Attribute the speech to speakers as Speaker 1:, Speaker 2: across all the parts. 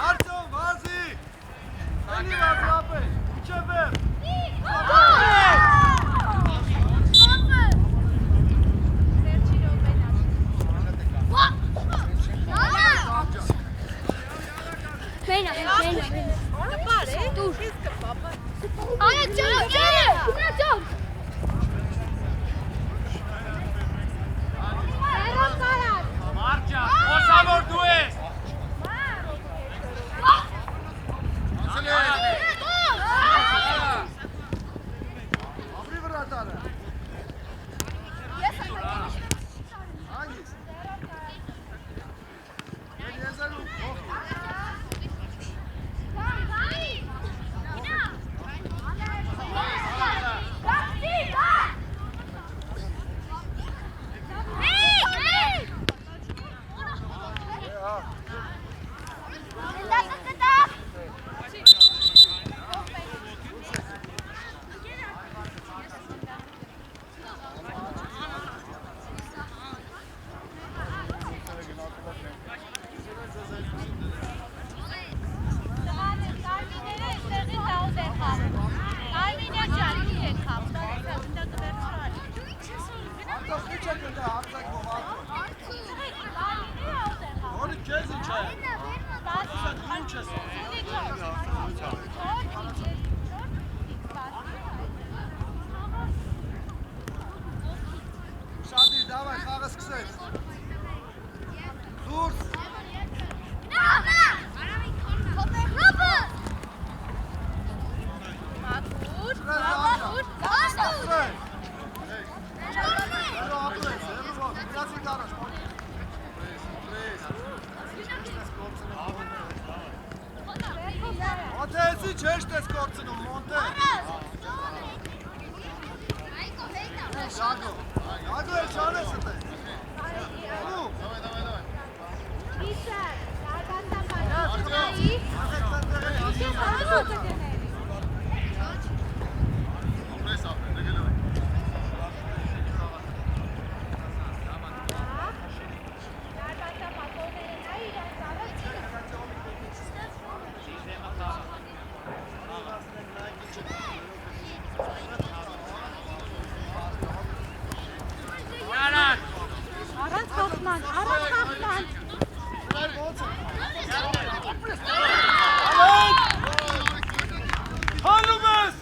Speaker 1: Արցո, վազի։ Անի վազի ապե։ Իջե վեր։ Ատեսի չես տես կործնում, մոնտե։ Ագո էլ չանես ըտես։
Speaker 2: Իսար, ագանդան բանյայի։ Առանց խախտման, առանց խախտման։
Speaker 1: Հանում ես։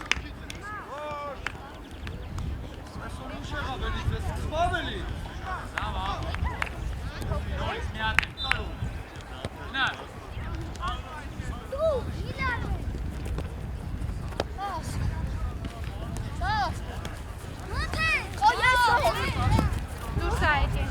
Speaker 1: Սեսուն ինչ եղավ էլի, ձեզ սկսվավ էլի։
Speaker 2: Դուրս այդի։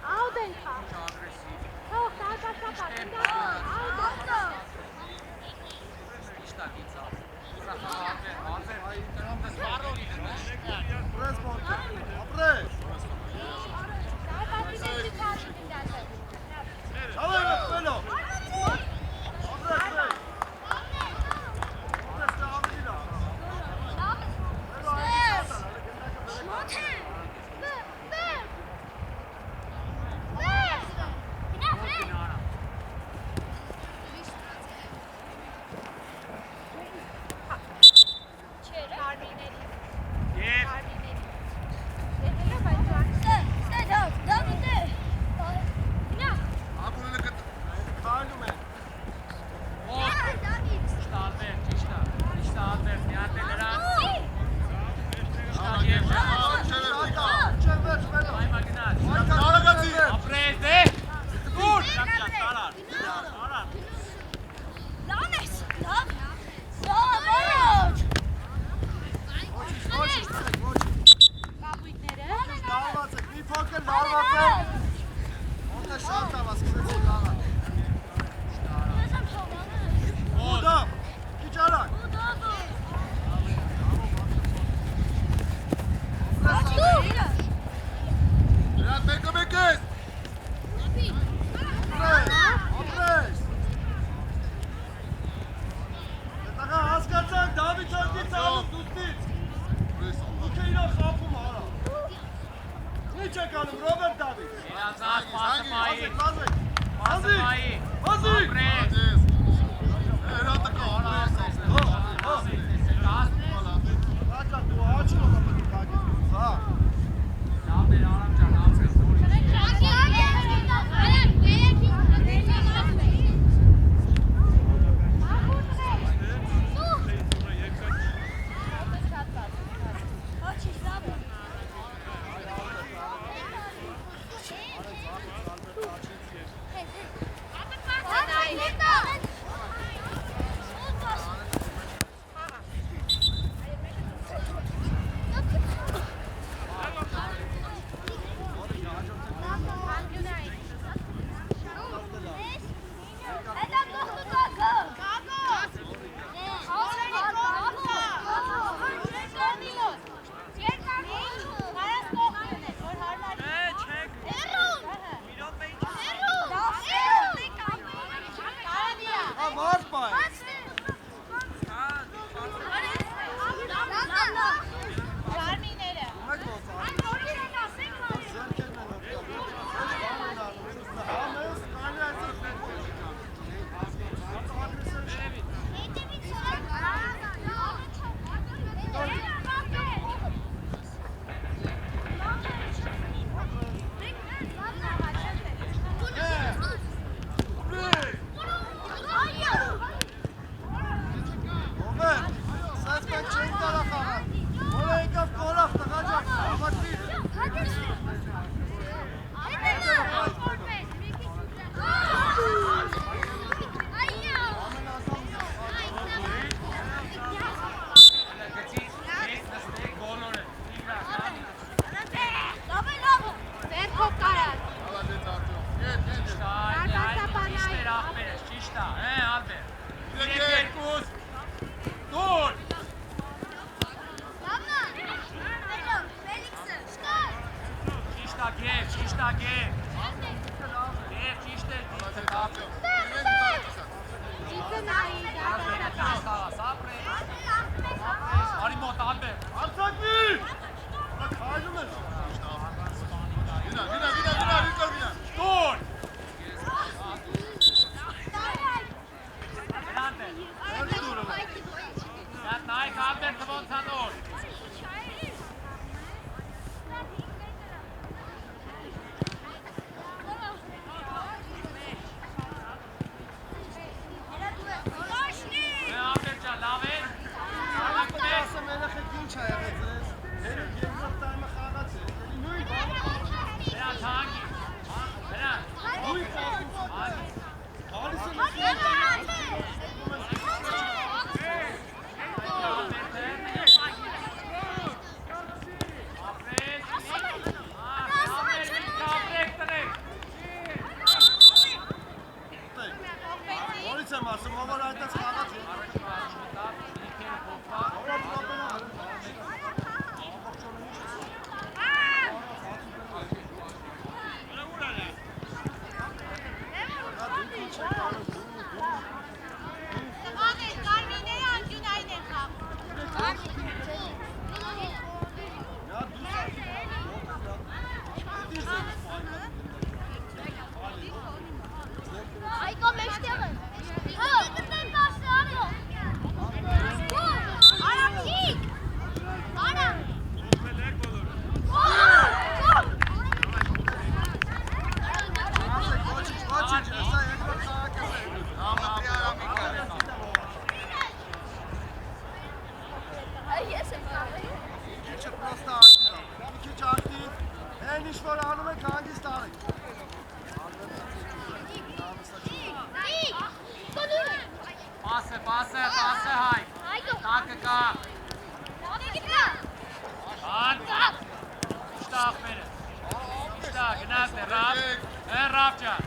Speaker 2: Out են խաղ։ Թող տարբաշապատ, out են։
Speaker 1: Ապրես բանտը, ապրես։
Speaker 2: Տարբաշին են չքարին դատը։
Speaker 1: Շավերը, վելով։ Ապրես, վեր։ Ապրես, դա ավելի լավ։ Վելով, քայլում են։ Չևեջ, վելով։ Արագացի։
Speaker 2: Կապույտները։
Speaker 1: Լարված եք, մի փոքր լարված եք։ Ոնտե շատ ավ, ասկսեցի լավա։ Ուդամ, քիչ արագ։ Դրանք մեկը-մեկ ես։ Ապրես։ Դետաղա հասկացանք, Դավիթ անդից անում դուստից։ Ուք է իրան խապում արա։ Ինչ եք անում, Ռոբերտ Դավիթ։ Վազիկ։ Հաճա դու աչի ողա պետք կագես, հա։ Լավ է։ Ասեմ երեխեք ինչ ա եղել ձեզ։ Երեք երկրորդ տայմը խաղաց է։ որ անում եք հանգիստ արեք։
Speaker 2: Պասը հայ։ Տակը կա։ Բան։ Իշտա աղբերը։ Իշտա, գնաց է, ռապ։ Ռապ ջան։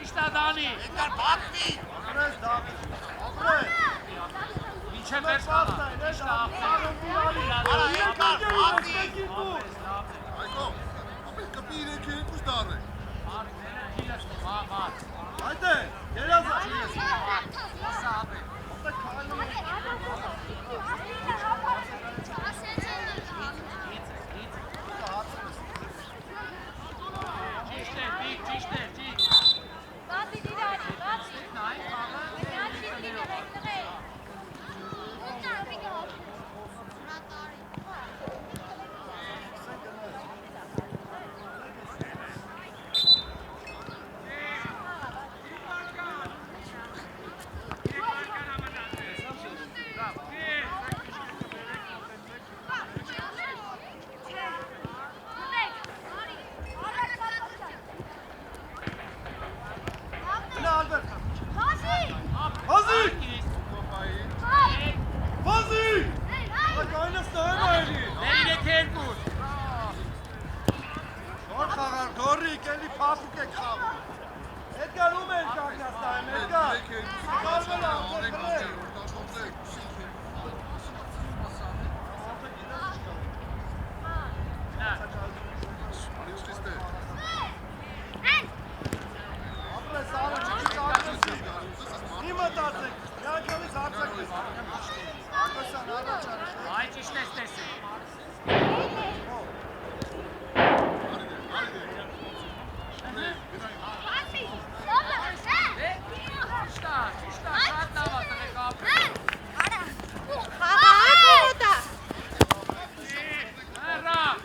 Speaker 2: Իշտա Դանի։
Speaker 3: Եկար բատվի։
Speaker 1: Ապրես Դավիթ, ապրես։
Speaker 2: Մինչև վերջ կաղա։ Իշտա աղբերը։
Speaker 3: Այգո, ապել կպի իրենք երկուս դար է։
Speaker 1: Այդ է, երազա։
Speaker 2: Ասա ապել։ Ճիշտ է։ Նայ, խաղը։
Speaker 1: Գնա Ալբերտ։ Վազի։ Այդայնս նայեմ այլի։
Speaker 2: Ներինեք երկուր։
Speaker 1: Որ խաղար, գորիկ, էլի պապուկ եք խաղում։ Էդգար ում են կաղնյաս նայեմ, Էդգար։ Կարվել աղբեր բրեք։ Ապրես արը, չքից աղնեսի։ Մի մտացեք, միանքյալից հարցակվես։ Ապրեսան, առաջարը։
Speaker 2: Այ ճիշտ ես տեսել։ Իշտա, շատ լավ ատղեք ապրել։ Ռապ։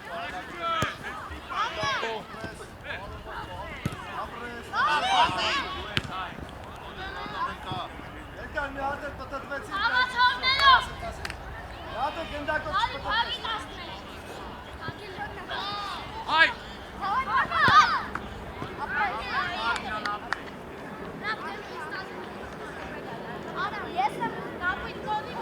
Speaker 1: Էդգար մի հատ էլ պտտվեցին։ Մի հատ էլ գնդակով չպտտվեցին։
Speaker 2: Հայ։
Speaker 4: Ես եմ կապույտ կովի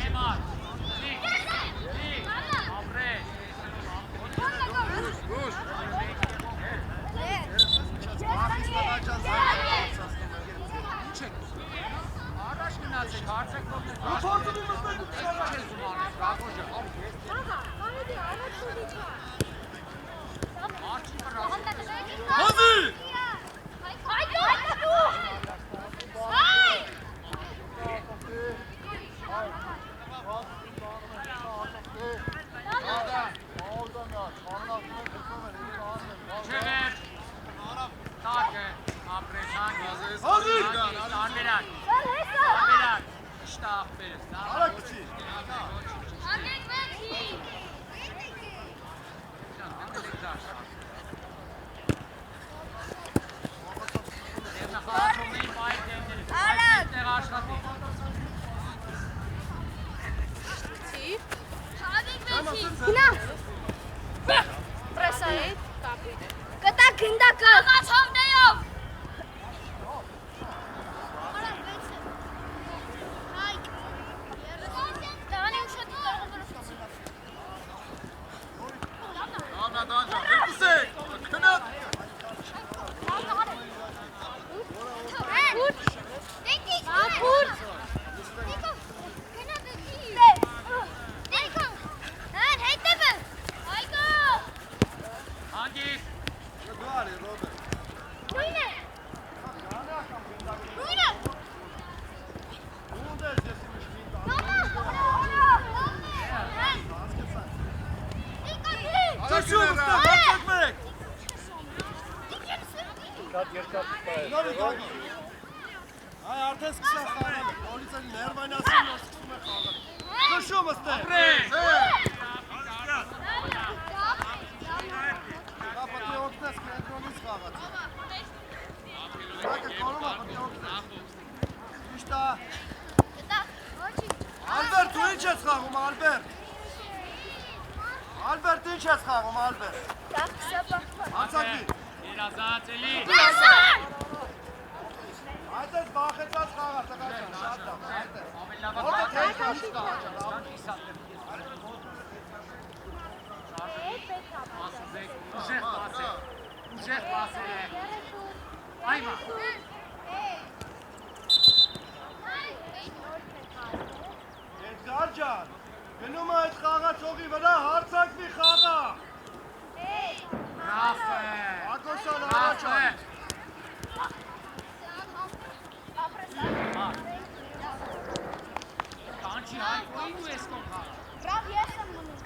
Speaker 2: Էմար։ Ապրել։ Առաջ գնացեք, հարցեք ողնեք։
Speaker 1: Փորձում եմ մտնել ու չարակ։
Speaker 2: Չես ումանես, Ռագոջը։ Արջի վրա։
Speaker 1: Վազի։
Speaker 2: Չվեր։ Տակը, ապրես հանգիս։
Speaker 1: Վազի։
Speaker 2: Տարբերակ, իշտա աղբերը։
Speaker 1: Արա քիչ։
Speaker 2: Նախարարությունների պայք դեմները։ Այդտեղ աշխատի։
Speaker 4: Կտա գնդակը աղացովնեով Դանի ուշատի տարողորոշություն
Speaker 3: Աղնա դանջա, երկուսեք, կնատ։
Speaker 2: Հանգիս։
Speaker 1: Դու արի Ռոբերտ։ Ո՞նց ես միշտ Ճաշում ստեղ հարցակ մեկ։ Նորի դագի։ Այ արդեն սկսա խաղալը, նորից էլ ներվայն ասում, որ սկսում է խաղալը։ Կշում ստեղ։ Դա պտի օգնես կենտրոնից խաղաց։ Ակը կորում է պտի օգնես։ Իշտ է։ Ալբերտ, դու ինչ ես խաղում, Ալբերտ։ Ալբերտ, ինչ ես խաղում, Ալբերտ։ Անցակի։
Speaker 2: Երազատելի։
Speaker 1: Այդ ես բախեցած խաղա, տղաչան, շատ լավ, այդ ես։
Speaker 2: Ամենավա
Speaker 1: Որտե թե ինչ կաշի տղաչան, լավ։
Speaker 2: Ուժեղ պասեր է։ Այմա։
Speaker 1: Էդգար ջան, գնում է այդ խաղացողի վրա, հարցակվի խաղա։
Speaker 2: Ռաֆ է։
Speaker 1: Ակոսյան առաջան։
Speaker 2: Կանչի հայկոյին ու ես կոմ խաղա։
Speaker 4: Ռավ ես եմ մնում։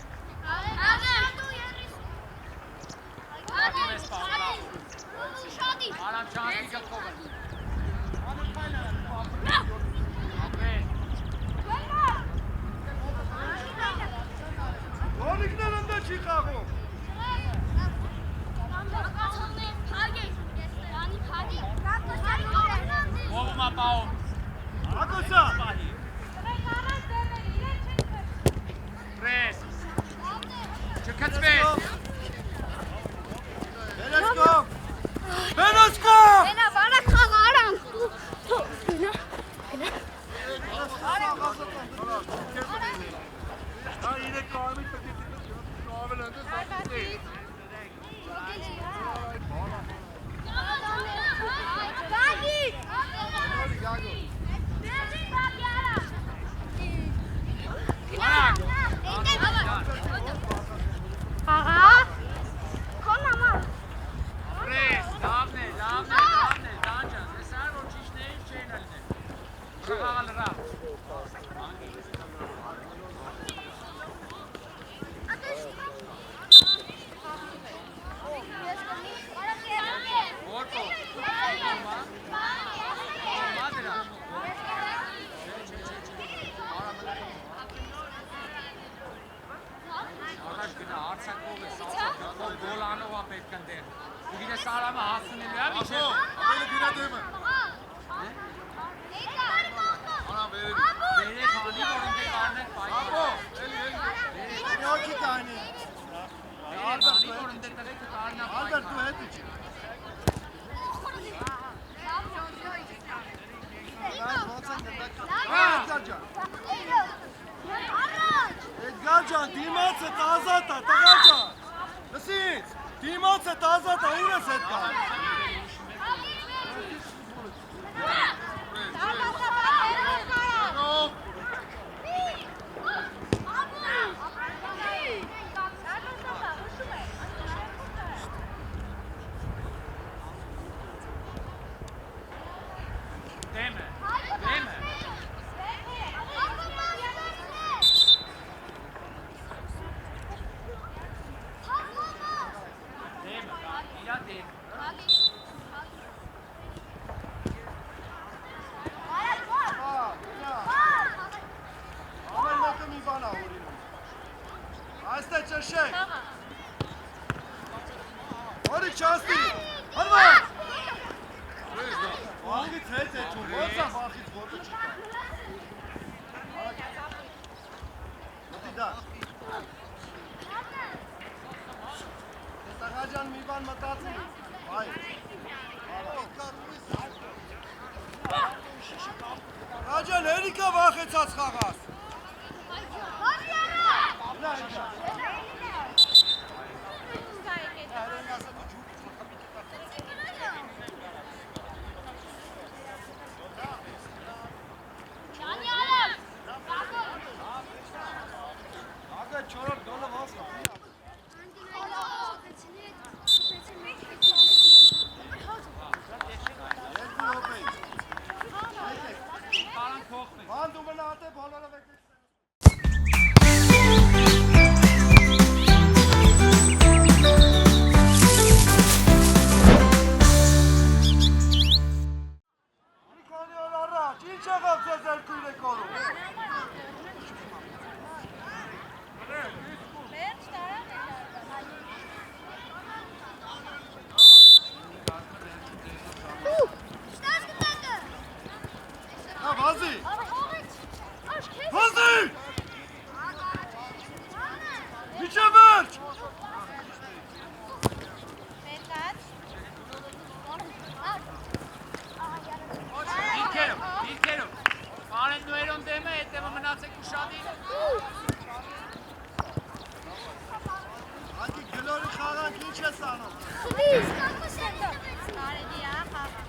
Speaker 2: Արամ ճանքի գլխով է։
Speaker 1: Գոլիկներ ընդ չի խաղում։
Speaker 2: Ողում ապահում։
Speaker 1: Ակոսյան։
Speaker 2: Պրես։ Չկծվես։
Speaker 1: Բերեսկով։ Բերեսկով։ Դա իրեք կարմի պետք է ավել ընդ սակի։
Speaker 2: Պրես, լավն է, դանջան, տեսար որ ճիշտներին չեն ալինել։ Շղաղալ ռավ։ Որքո։ Մադրա։ Աղաշ գնա, արցակով ես, արցակով գոլ անով է պետք ընդեր։ Ու գիտես Արամը հասունելու է միջև։
Speaker 3: Ապելը գիրա դեմը։ Անա վերերի։
Speaker 2: Վերեք հանի, որ ընկե կարներ պայք։
Speaker 3: Ապո, էլի։
Speaker 1: Յոքի կանի։
Speaker 2: Վերեք հանի, որ ընկե տղեքը կարնա
Speaker 1: Ալբերտ,
Speaker 2: պայք։
Speaker 1: դու հետ իջի։ Այս ոնց են գտակ։ Էդգար ջան։ Էդգար ջան, դիմացը ազատ է, տղա ջան։ Լսից, դիմացը ազատ է, ինչ ես Էդգար։
Speaker 2: Դեմը։ Իրա դեմ։
Speaker 1: Ամեն մեկը մի բան է հորինում։ Այստեղ ճշեք։ Հորիկ չաստի։ Հրված։ Վաղից հետ է չում, ոնց է վաղից ոտը չկա։ Մտի դա։ Տղա ջան մի բան մտածի։ Այ։ Տղա ջան հերիքա վախեցած խաղաս։ Նա ինչա։ Ագա չորրորդ գոլը ոնց է։
Speaker 2: Պարան փոխվի։
Speaker 1: Ման դու մնա ատե բոլորը վեկեք։
Speaker 4: Please, Կարելի է խաղը։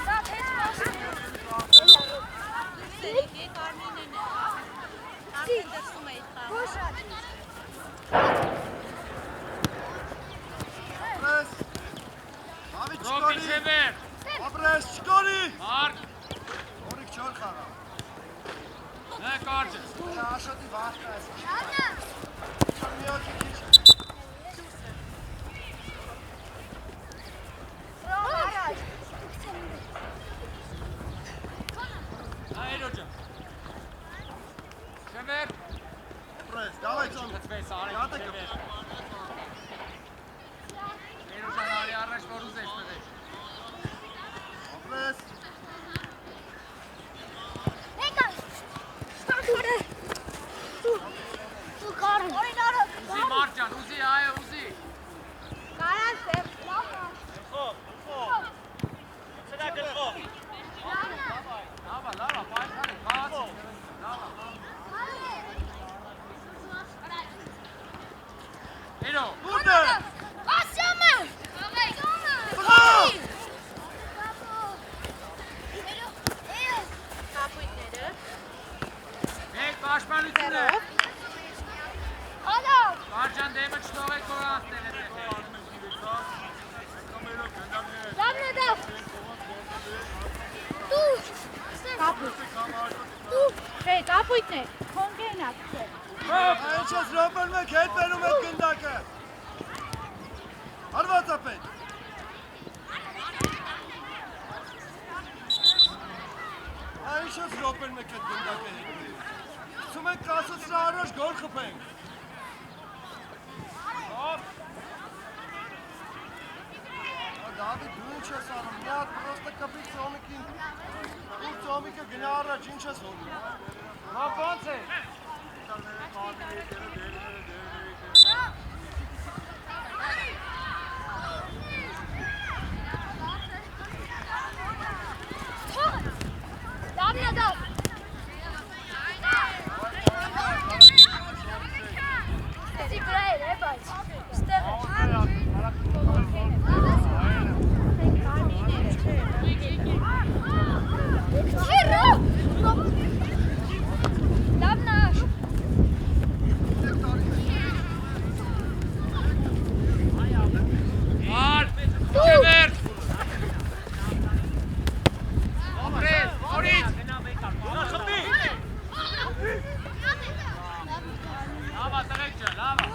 Speaker 4: Դա թեթ մասն է։
Speaker 5: Սերիկի կարմինեն է։ Արդեն դրսում է իր խաղը։
Speaker 1: Ապրես։ Դավիթ
Speaker 2: Ռոբի
Speaker 1: չկորի։
Speaker 2: Չևեր։
Speaker 1: Ապրես չկորի։
Speaker 2: Մարկ։
Speaker 1: Օրիկ չոր խաղա։
Speaker 2: Նե կարճը։
Speaker 1: Դա աշոտի վախտ է։
Speaker 4: Յանը։
Speaker 1: Մի օքի քիչ։
Speaker 2: Այրոջը։ Չևեր։
Speaker 1: Ապրես, դավայ ծոն։
Speaker 2: Գծվես արեք
Speaker 1: Յատը
Speaker 2: Չևեր։ Այրոջան արի առաջ որ ուզես մղեք։
Speaker 1: Ապրես։
Speaker 4: Եկա։ Ստակուրը։ Դու կար։ Օրինարը։
Speaker 2: Ուզի Մարջան, ուզի այո, ուզի։
Speaker 4: Կարաս է։
Speaker 2: Լավա, պայքարի, խաղացի։ Լավա։ Էրո։
Speaker 1: Ուրդ է։
Speaker 4: Ասյամը։
Speaker 5: Կապույտները։
Speaker 2: Մեկ պաշտպանություն է։
Speaker 4: Հալո։
Speaker 2: Մարջան դեմը չթողեք որ անցնել է դեպ։
Speaker 4: Դամնը դա։ Դու։
Speaker 5: Հե, կապույտներ, խոնգերն ակցել։
Speaker 1: Այս ես ռոպել մեկ հետ բերում այդ գնդակը։ Արված ապետ։ Այս ես ռոպել մեկ այդ գնդակը հետ բերում։ Սում ենք կասոց սրա առաջ գոր խպենք։ Դավիթ, դու ինչ ես անում, մի հատ պրոստը կպիկ ծոմիկին, ու ծոմիկը գնա առաջ, ինչ ես հոնում։
Speaker 2: Հա ոնց է։
Speaker 4: Դամնը դա։ Ստի վրա է, բայց ստեղ է։ Հերո։ Դամնա։
Speaker 2: Մարդ, Չևեր։ Ապրես, օրից։ Լավա, տղեկ ջան, լավա։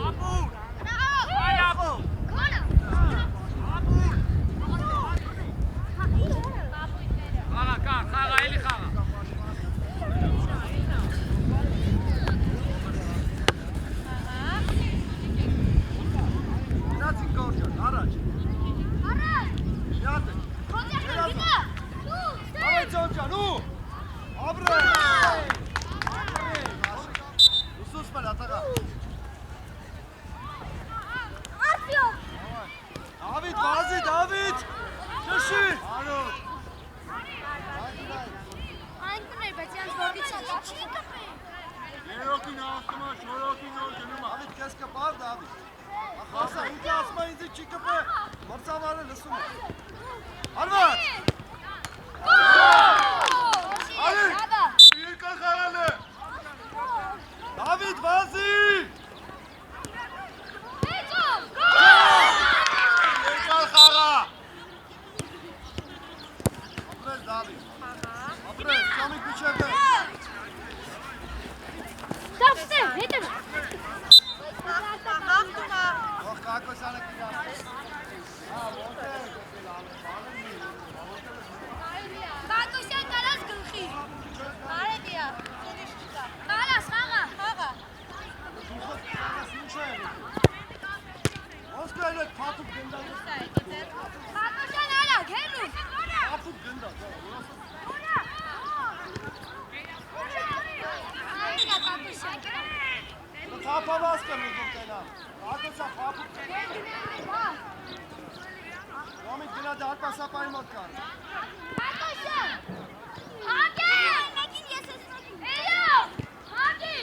Speaker 2: Ապուր։ Այ ապուր։ Խաղա, կար, խաղա, էլի խաղա։
Speaker 1: Գնացին գորջան, առաջ։ Յատ է։ Ավայ ծոմջան, ու։ Ապրես։ Ուսուս մել ատաղա։ Դավիթ, վազի, Դավիթ։ Ճշի։ Արոտ։ Երոքին ասում է, շորոքին նոր գնում է։ Դավիթ, կես կպար, Դավիթ։ Ախասա, ինքը ասում է ինձի չի կպե, մրցավարը լսում է։ Արված։ Երկար խաղալ է։ Դավիթ, վազի։ Երկար խաղա։ Ապրես, Դավիթ։ Ապրես, ծոմիկ միջև դեր։
Speaker 4: Դավստեմ, հետը։
Speaker 5: Հաղթում է։
Speaker 1: Ող կակոսյանը կիրաստ։
Speaker 4: Կակոսյան կարաս գլխի։
Speaker 5: Կարելի է։ Ուրիշ չկա։
Speaker 4: Կարաս, խաղա։
Speaker 5: Խաղը։
Speaker 1: Դուխոց կիրաստ ինչ է։ Ոնց կայլ էդ պապուկ գնդակ։
Speaker 5: Սա է գիտեր։
Speaker 4: Կակոսյան արագ, հենու։
Speaker 1: Պապուկ գնդակ։
Speaker 4: Այնա կակոսյան։
Speaker 1: Թափավազ կեմ ուզում տենամ։ Կակոսյա պապուկ գնդակ։ Ռոմիկ գնա դարպասապայի մոտ կար։
Speaker 4: Կակոսյան։ Հագի։ Էյո, հագի։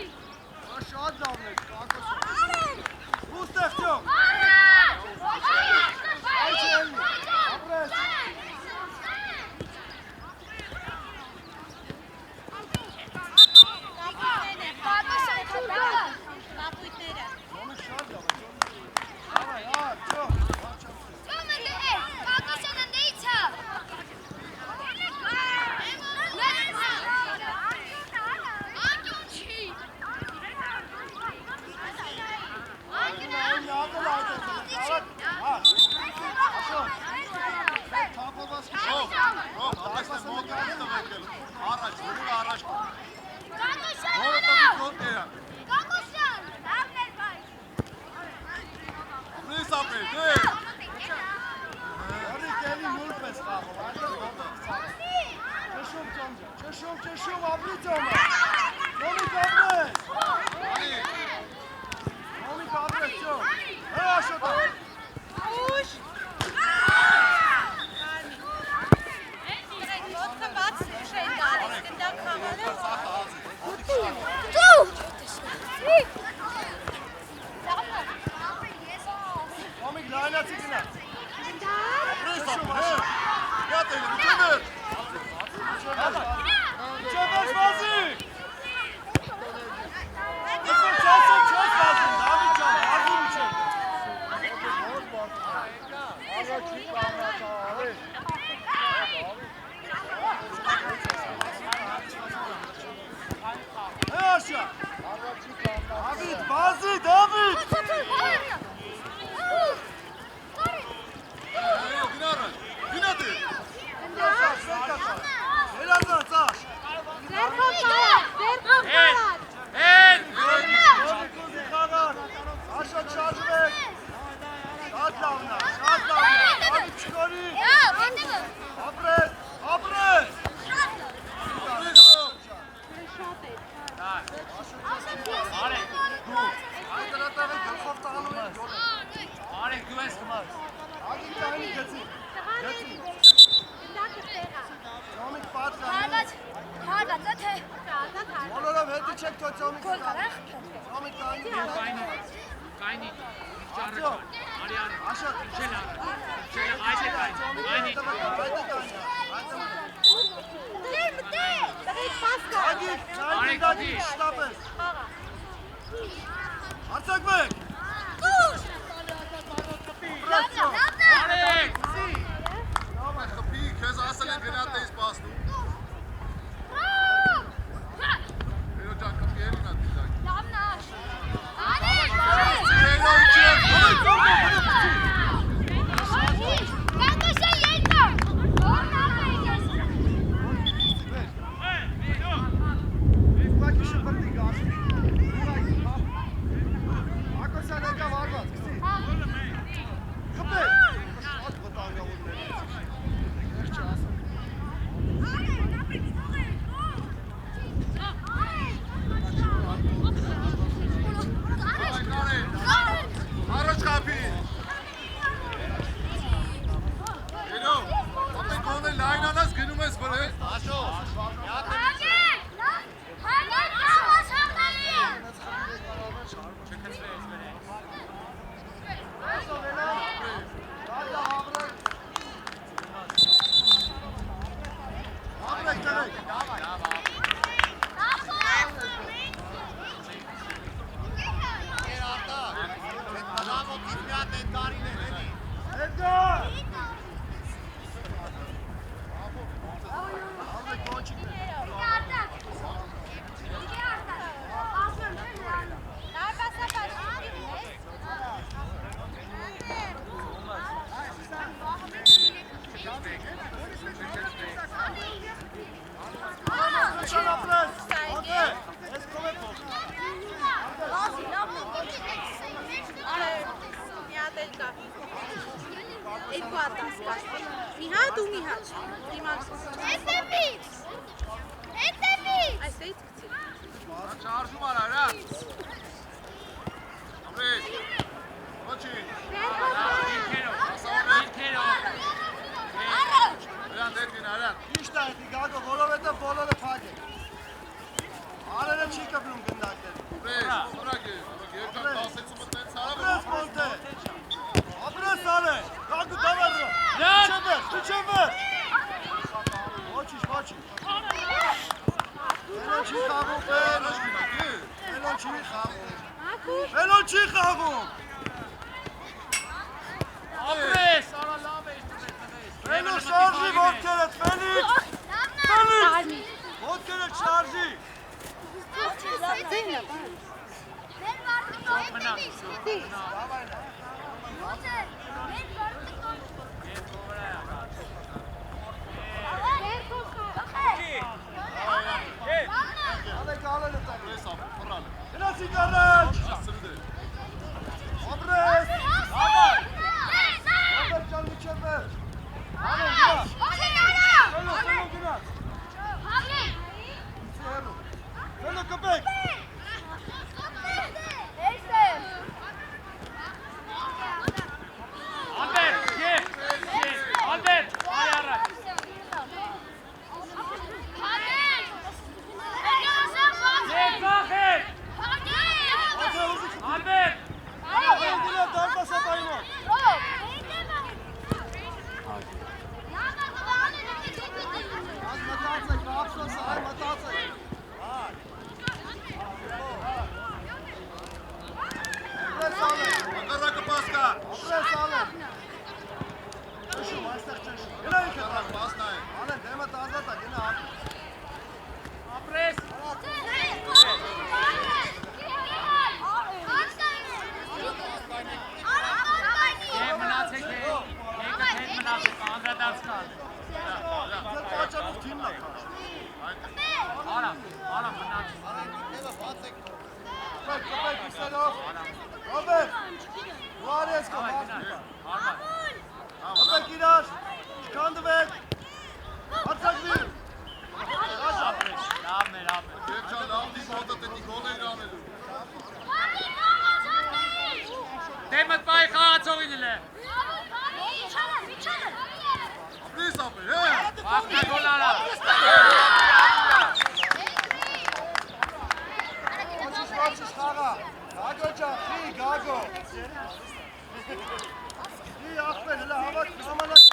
Speaker 1: Լի ախպեր, հլա հավաք ժամանակ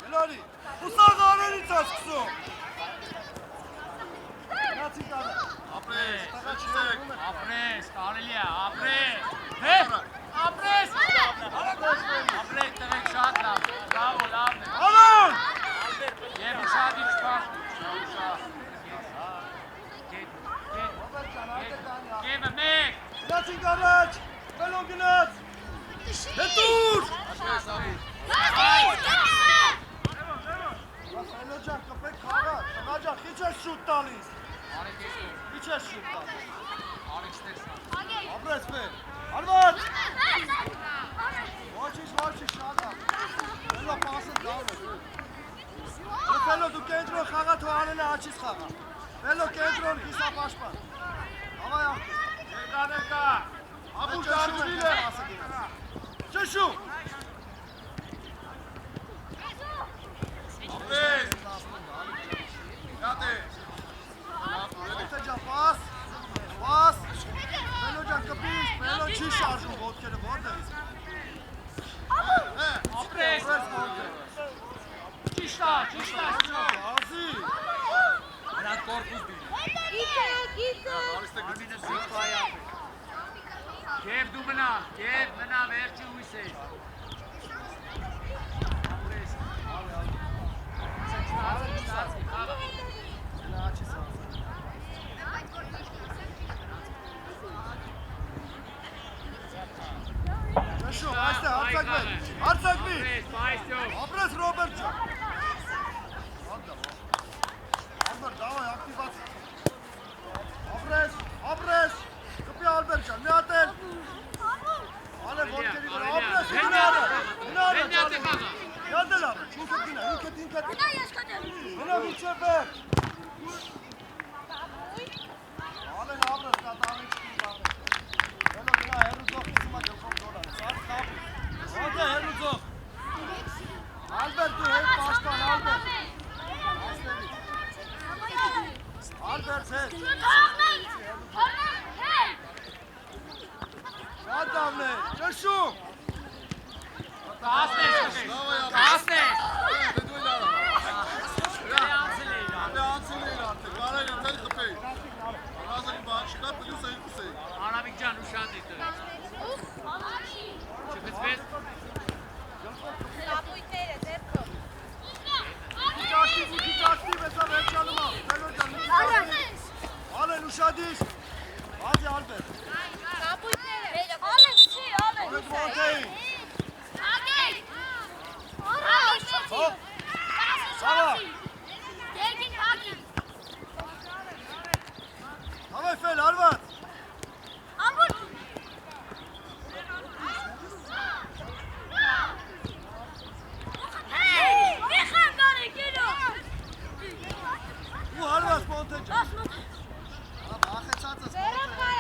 Speaker 1: հլարի, ուսաղ արերից ասկսում Նացիկ արա
Speaker 3: Ապրես,
Speaker 2: Ապրես, կարելի է, ապրես Հե, ապրես Ապրես, տղեք շատ լավ, լավ, լավն է
Speaker 1: Անան
Speaker 2: Եվ շատ իչ պաշտ Գևը մեկ
Speaker 1: Նացիկ առաջ, վելոն գնաց Հետուր Վասայլո ջան, կպեք խաղա, խղա ջան, խիչ ես շուտ տալիս
Speaker 2: Արեք ես կոր,
Speaker 1: Քիչ ես շուտ տալիս
Speaker 2: արեք ստեսա
Speaker 1: Ապրես վեր, արված Ոչիշ, շատ ա Վելո պասը դավ է Վելո դու կենտրոն խաղա թո անենը աչիս խաղա Վելո կենտրոն կիսա պաշպան Հավայ աղբեր
Speaker 2: Եկա
Speaker 1: Աբուր դարդուրիլ է Չշու
Speaker 3: ապրես Գատե
Speaker 1: Ոտե ջան, պաս Վելո ջան, կպիշ, վելո չի շարժում ոտքերը, որտեղից
Speaker 2: Ապրես Ճիշտ է
Speaker 1: Ազի
Speaker 2: Նրան կորպուս դիր Արմինը սիպայի ապր Կև դու մնա, վերջի հույս է Ապրես Սեցնացի, խաղա
Speaker 1: Չշու, այստեղ, հարցակվի
Speaker 2: Ապրես, պայստյով
Speaker 1: Ապրես Ռոբերտ ջան Ալբեր, դավայ, ակտիվաց Ապրես Կպի Ալբեր ջան, մի ատել Ալե ոտքերի վրա, ապրես, հնարը
Speaker 2: Հենյատի խաղա
Speaker 1: Յադել ապր, ինքդ Հնա միչև վեր Ալեն ապրես, կատավին չկին ապրես Հելո գնա, հերուձող կիսիմա գլխով դոլար Սարդ խապի Ոտե հերուձող Ալբեր դու հետ պաշտան, Ալբեր Ալբերց հետ Շատ դավն է, ճշում
Speaker 2: Կասնես
Speaker 3: Դու լարա անցել էիր արդեն, կարել եմ տել խպեի Ռազանի բան չկա, պլյուս է ինքուս էի
Speaker 2: Անավիկ ջան ուշան դիտը Չգծվես
Speaker 1: Քիչ ակտիվ է սա վերջանում ա, Վելո ջան, Ալեն ուշադիր Հազի Ալբեր Օրետ ոտեի Սավա Հավայ ֆել, արված Ու հարված մոնտե ջան Ախեցած ես մոնտե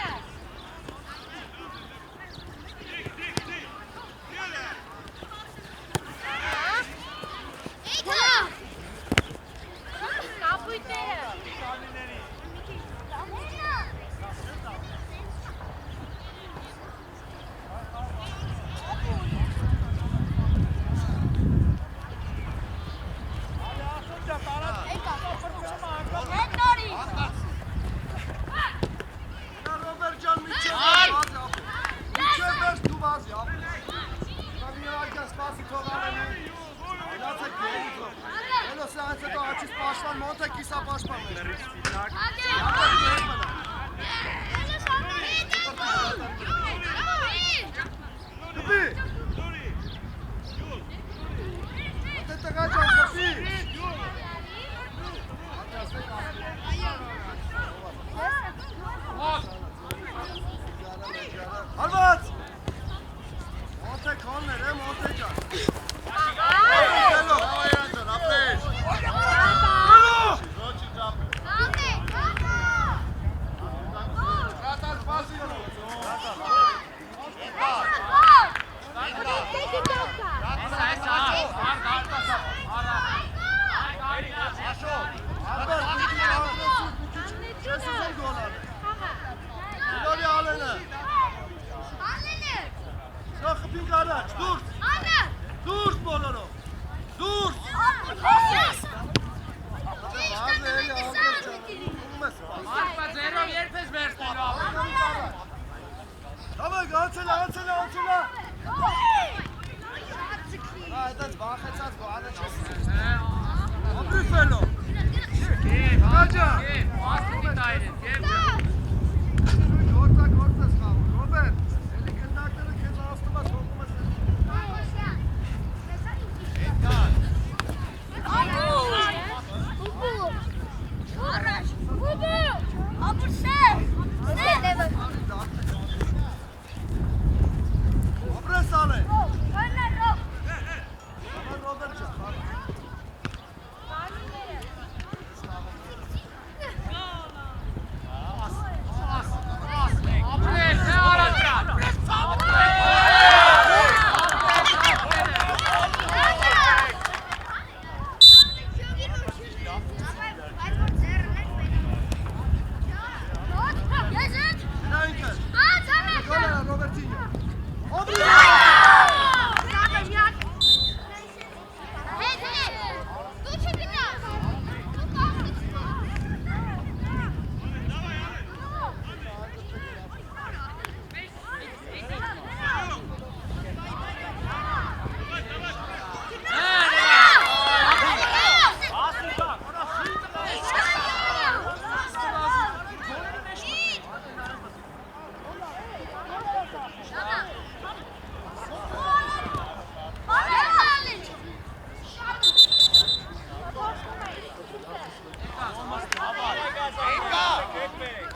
Speaker 1: Ռոբերտ ջան, միչև վերջ դու վազի ապրես Նա միարագյան սպասի թող անելու Լացեք գերիձով Հելո սա այս հետո աչիս պաշպան, մոնտե կիսա պաշպան Կպի Ատե տղա ջան, կպի Հարված Մոնտե քոններ է, մոնտե ջան
Speaker 3: Հելո, հավայրան ջան, ապրես Ռոչի ճապ Ռատալ պասի
Speaker 1: Սա խպինք առաջ, դուրս, դուրս Անցելա։ Այդպես բախեցած բանը չես։ Ապրիֆելո։ Հաջա։
Speaker 2: Աստնի տայրեն, գերջա։
Speaker 1: Գործես խաղում, Ռոբերտ, էլի գնդակները քեզ աստում է, թողում ես։ Ապրես ալե։ Ռոբերտ ջան,
Speaker 2: Ապրես, թե արածան։
Speaker 1: նա ինքս։ Գոլը Ռոբերտինյո։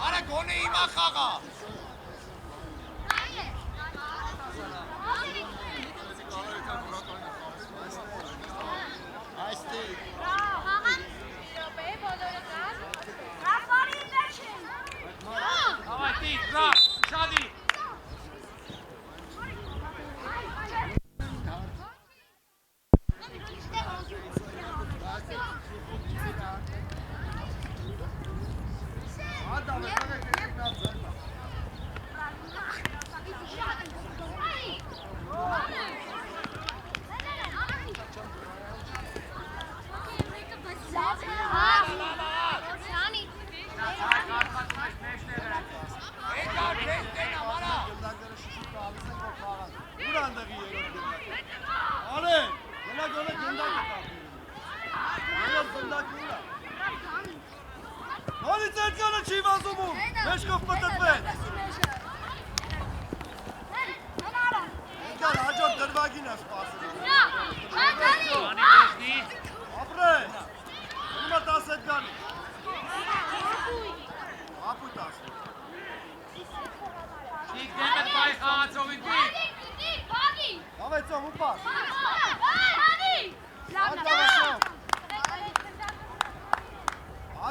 Speaker 3: Արա գոնե հիմա խաղա։
Speaker 2: Давай, ты, граф, шаги.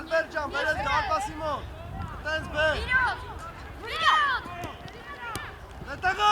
Speaker 2: Ալբերջան, վերել դարպասի մոտ, տենց բեր, նետեղը,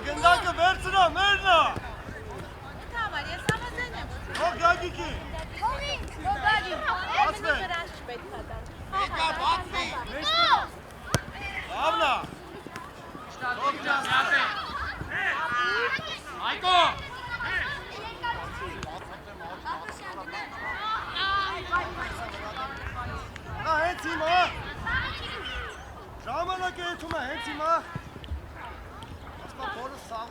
Speaker 2: գնդակը վերցնա, մերնա, հող գագիքի,
Speaker 3: Եկա բացվի։
Speaker 1: ավնա,
Speaker 2: Այկո,
Speaker 1: նա հենց հիմա, ժամանակը եթում է հենց հիմա, ասպա բոլը սաղ,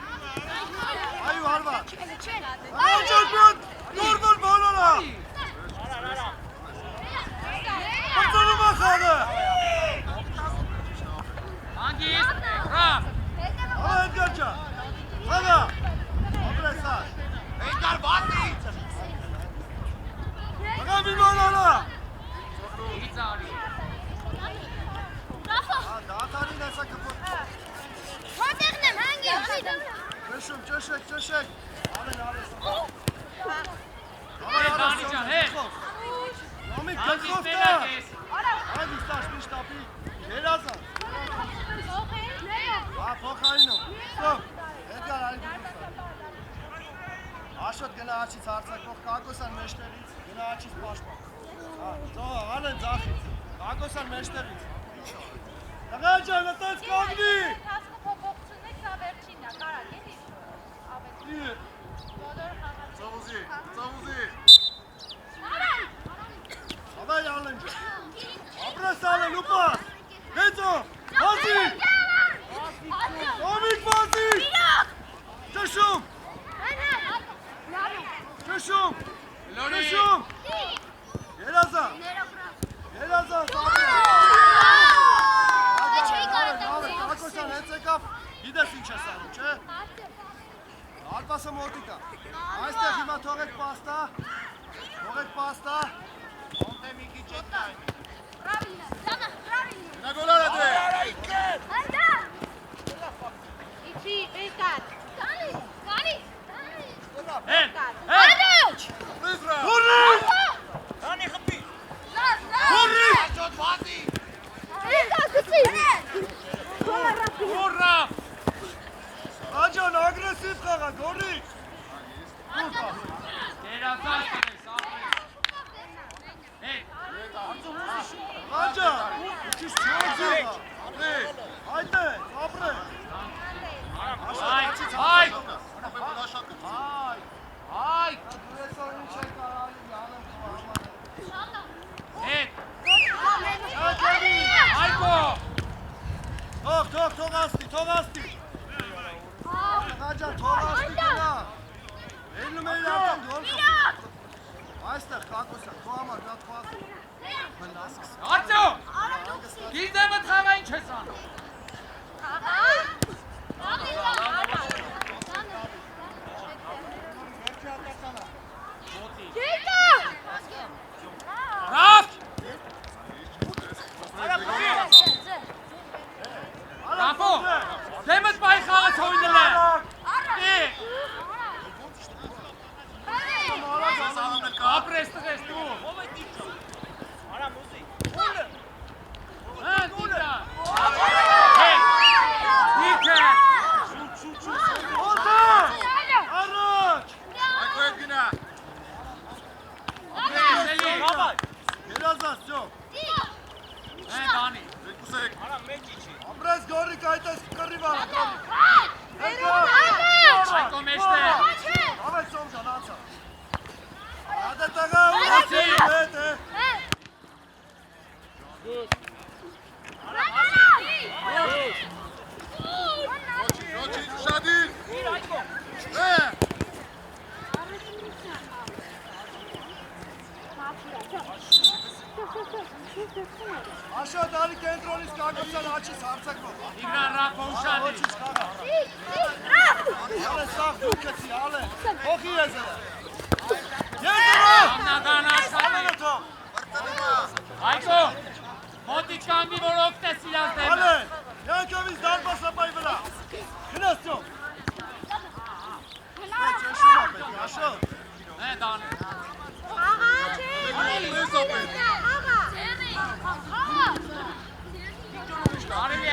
Speaker 1: այու հարվատ, անջոտ միոտ, նորմալ բոլորա, պրծոնում է խաղը,
Speaker 2: Անգիս, Ռաֆ,
Speaker 1: Ալա Էդգար ջան, խաղա, ապրես ար,
Speaker 3: Էդգար բացի։
Speaker 1: խաղա մի բոլորա, Ճշեք։ Ալեն։
Speaker 2: Դանի ջան, հետ։
Speaker 1: Նամիկ
Speaker 2: Անդի
Speaker 1: գլխով
Speaker 2: տենա
Speaker 1: տա։
Speaker 2: քեզ։
Speaker 1: Այդի ստաշ միշտապի։ Երազան։ Փոխայինում։ Ստոպ։ Էդգար այդի։ Աշոտ գնա աչից հարցակող Կագոսան մեջտեղից, գնա աչից պաշտպան։ Ծողա, ալեն ձախից։ Կագոսան մեջտեղից։ Տղա ջան, այդպես կանգնի։
Speaker 4: Հասկը փոփոխությունից սա վերջինն է, կարա, գիտի՞ր։ Ավելի։ Բոլոր խաղալի։
Speaker 3: Ծավուզի։
Speaker 1: Ավայ ալեն ջան։ Ապրես ալեն ուպաս։ Հեծո, բազի։ Օմիկ բազի։ Ճշում։ Ճշում։
Speaker 2: Լորի։
Speaker 1: Ճշում։ Երազան։ Ակոսան հենց եկավ, գիտես ինչ ես անում, չէ։ Ալպասը մոտիկա։ Այստեղ հիմա թողեք պաստա։
Speaker 2: Ոնտե մի քիչ հետ կային։
Speaker 3: Նա գոլար է դե։
Speaker 4: Իչի, բեկատ։
Speaker 2: Հետ։
Speaker 3: Պրիզրա։
Speaker 1: Հուրի։
Speaker 2: Դանի խփի։
Speaker 1: Հուրի։
Speaker 2: Աջոտ բազի։ Ուրա։
Speaker 1: Աջան ագրեսիվ խաղա, գորի։
Speaker 2: Երազան կես, ապրես։ Հետ։
Speaker 1: Աջան, ուչիս չոզի։ Այդ է, ապրե։
Speaker 2: Այ։
Speaker 1: Այդ։ Ագրեսոր ինչ է կարալի, ալեն խվարման։
Speaker 2: Հետ։ Այկո։
Speaker 1: Թող աստի։ Աջան, թող աստի գնա։ Էլում էի ատան գոլ խփի։ Այստեղ Կակոսյան, քո համար դա թված։
Speaker 2: Արձո։ Գիզեմը թաղա ինչ ես անում։ Ռաֆ։ Ռաֆո։ Դեմդ բայ խաղը թոյնել է։ Ապրես տղես դու։ Դիտա։ Դիտա։
Speaker 1: Առաջ։
Speaker 3: Այկո հետ գնա։
Speaker 2: Ապրեսելի։
Speaker 1: Երազած, ջո։
Speaker 2: Դանի։
Speaker 3: Երկուսեք։
Speaker 1: Ապրես գորիկ այդպես կռի վարը, գորիկ։
Speaker 2: Այկո մեջտե։
Speaker 1: Ավետ սոմ ջան, անցա։ Ադե տղա ուղացի, հետ է։
Speaker 3: Նոչի, շադիր։
Speaker 1: Աշոտ ալի կենտրոնից Կագոսյան աչից հարցակով։
Speaker 2: Իգրան Ռաֆո ուշանի։
Speaker 1: Ոչից խաղա։ Ալեն սաղ դուքեցի, ալեն։ Հոխի եզերը։ Եզերը։
Speaker 2: Ամնական աշխատի։
Speaker 1: Ալենը թող։
Speaker 2: Այկո։ Մոտիչ կանգի, որ օգտես իրաց դեմը։
Speaker 1: Ալեն, յանքովից դարբասապայի վրա։ Գնաս ջո։ Չեշում ապետ, աշոտ։
Speaker 2: Դանի։ Կարելի է,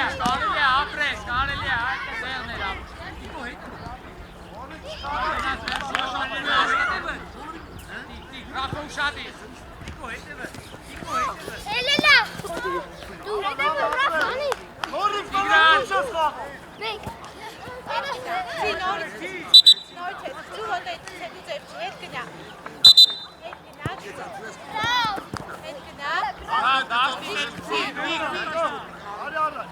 Speaker 2: ապրես, կարելի է, այդ սեղներ ապրես։ Իպո հետ։ Ռաֆո ուշադի։ Իպո հետ։
Speaker 1: Նորից բանան ուշ ես խաղում։
Speaker 2: Դաշտի մեջ
Speaker 1: Արի առաջ։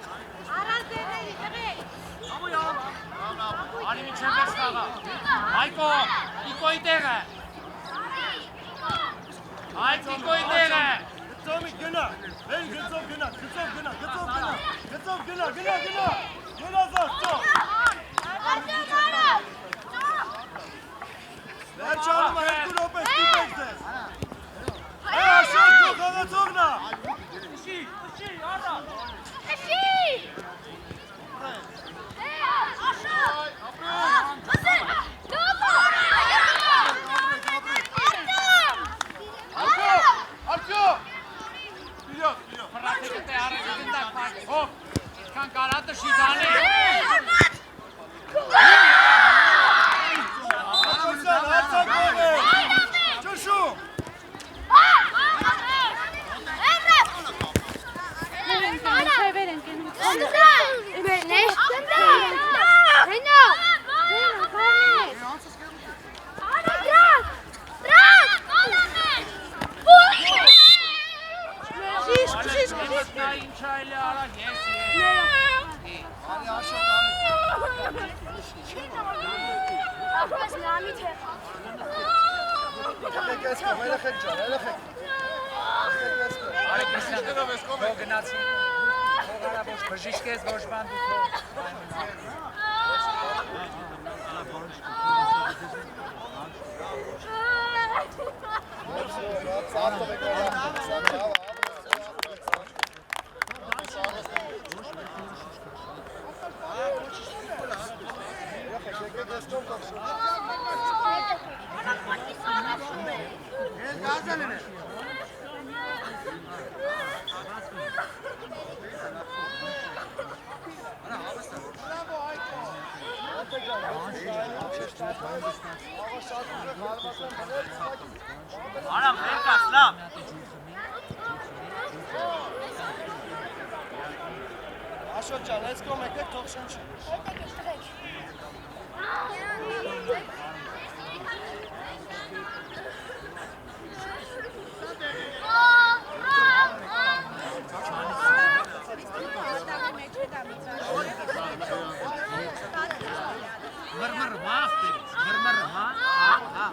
Speaker 2: Անի միջև ես խաղա։ Այկո, Իկոյի տեղը։ Այդ Իկոյի տեղը։
Speaker 1: Գծոմի գնա, վեն գծով գնա։ Գնազած, ճո։ Վերջանում է երկու րոպե ստիպեք ձեզ։ Աշոտ քո խաղացողնա։
Speaker 2: Fırlatı gitti arasından fark. Hop. Kan karatı şidane.
Speaker 1: Çoşum. Hadi aşağı abi. Hele xeccan, hele xec.
Speaker 2: Արեք Քրիստիան, քո գնացի։ Քո գարա ոչ բժիշկ ես, ոչ բան դու քո։ Anam Berkas lan.
Speaker 1: Աշոտ ջան, let's go մեկեք թող շնչի։
Speaker 2: Մրմր մախտ է, մրմր հա, հա։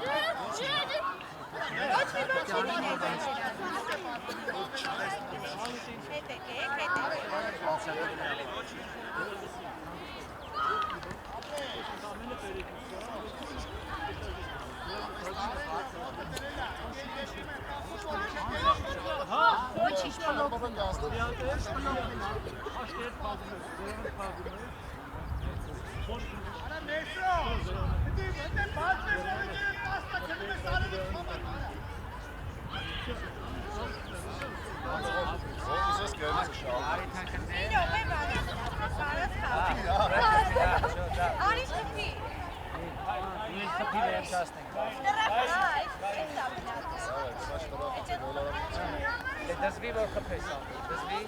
Speaker 2: Դզվի որ խփես դզվի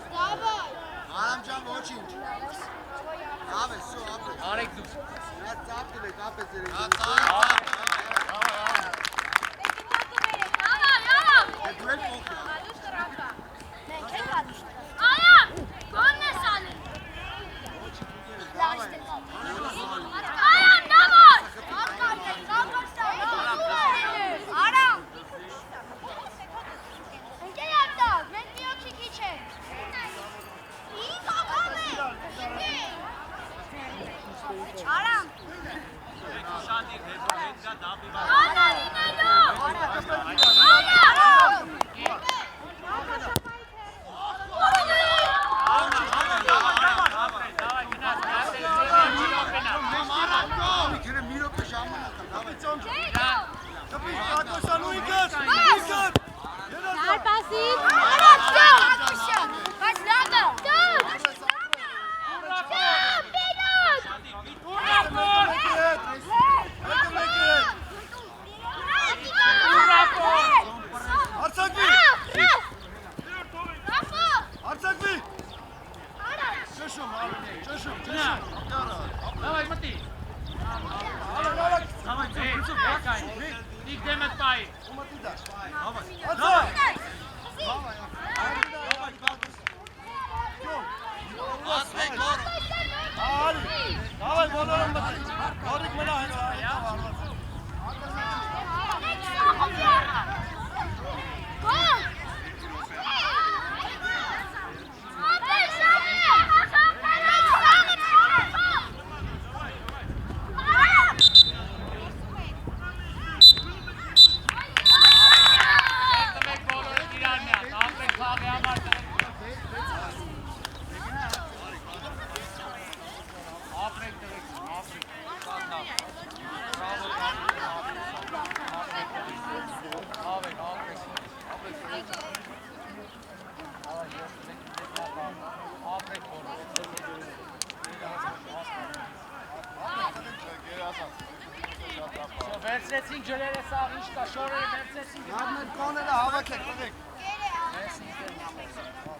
Speaker 1: Արամ ջան ոչինչ։ Ավ է, սո ավ է։
Speaker 2: արեք դու
Speaker 1: Նա ծափել է, կապեց երեք։ Դու էլ փոխ։
Speaker 2: Давай, смотри. Давай, Ник демет пай.
Speaker 1: Давай, բոլորը մտի։ Նորիկ մնա հենց։
Speaker 2: Bolor Iranyan. Վերցեցին ջրերը սաղ ինչ կա, շորերը վերցեցին։
Speaker 1: Նարներ կաները հավաք եք, ըղեք։
Speaker 4: Գերը աղ։